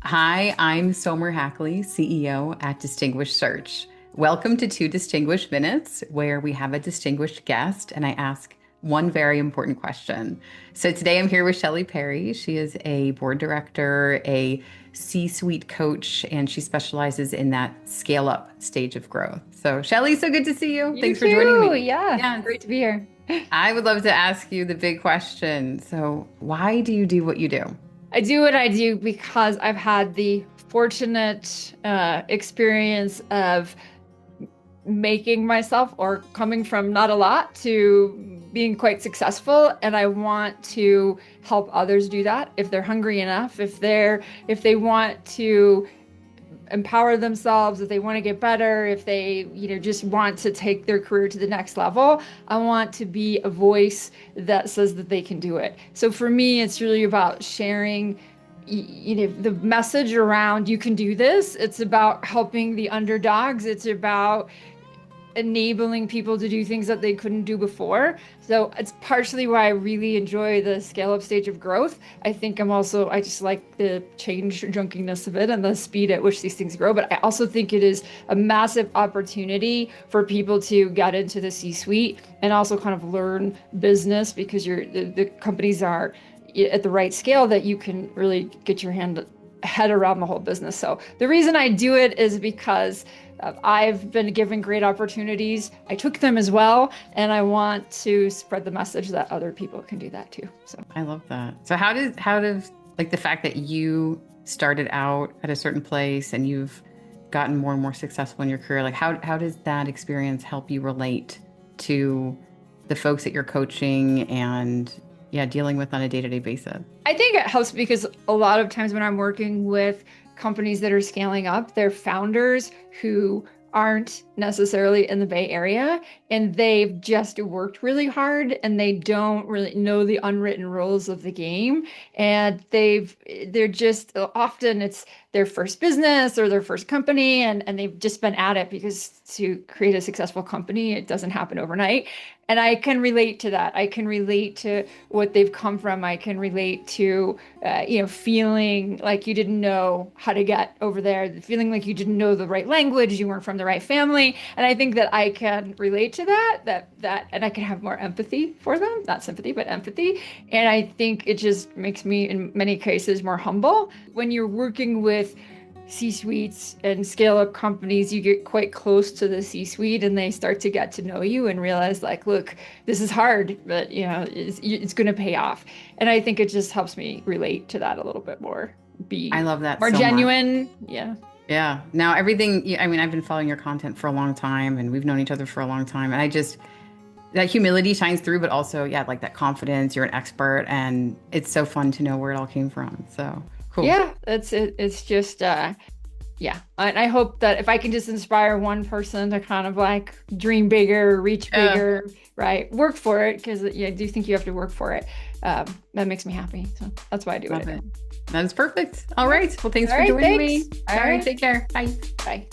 Hi, I'm Somer Hackley, CEO at Distinguished Search. Welcome to Two Distinguished Minutes, where we have a distinguished guest and I ask one very important question. So today I'm here with Shelley Perry. She is a board director, a C-suite coach, and she specializes in that scale up stage of growth. So Shelley, so good to see you. You Thanks for joining too. me. Yeah, Yes. great to be here. I would love to ask you the big question. So why do you do what you do? I do what I do because I've had the fortunate experience of making myself or coming from not a lot to being quite successful. And I want to help others do that if they're hungry enough, if they want to empower themselves, if they want to get better, if they, just want to take their career to the next level. I want to be a voice that says that they can do it. So for me, it's really about sharing the message around you can do this. It's about helping the underdogs. It's about enabling people to do things that they couldn't do before. So it's partially why I really enjoy the scale up stage of growth. I just like the change junkiness of it and the speed at which these things grow. But I also think it is a massive opportunity for people to get into the C-suite and also kind of learn business because the companies are at the right scale that you can really get your head around the whole business. So the reason I do it is because I've been given great opportunities. I took them as well, and I want to spread the message that other people can do that too. So I love that. So how does like the fact that you started out at a certain place and you've gotten more and more successful in your career, like how does that experience help you relate to the folks that you're coaching and yeah, dealing with on a day-to-day basis? I think it helps because a lot of times when I'm working with companies that are scaling up, they're founders who aren't necessarily in the Bay Area and they've just worked really hard and they don't really know the unwritten rules of the game. And they're just often it's their first business or their first company and they've just been at it because to create a successful company, it doesn't happen overnight. And I can relate to that. I can relate to what they've come from. I can relate to, feeling like you didn't know how to get over there, feeling like you didn't know the right language, you weren't from the right family. And I think that I can relate to and I can have more empathy for them, not sympathy, but empathy. And I think it just makes me, in many cases, more humble. When you're working with C-suites and scale up companies, you get quite close to the C-suite and they start to get to know you and realize like, look, this is hard, but it's going to pay off. And I think it just helps me relate to that a little bit more, I be love that more so much. genuine. Yeah. Yeah. Now everything, I mean, I've been following your content for a long time and we've known each other for a long time. And that humility shines through, but also, yeah, like that confidence, you're an expert and it's so fun to know where it all came from. So cool. Yeah, that's it. It's just yeah. And I hope that if I can just inspire one person to kind of like dream bigger, reach Yeah. bigger, right? Work for it, because I do think you have to work for it. That makes me happy. So that's why I do what Love I it. do. That is perfect. All right. Well, thanks All for right, joining thanks. me. All All right. right. Take care. Bye. Bye.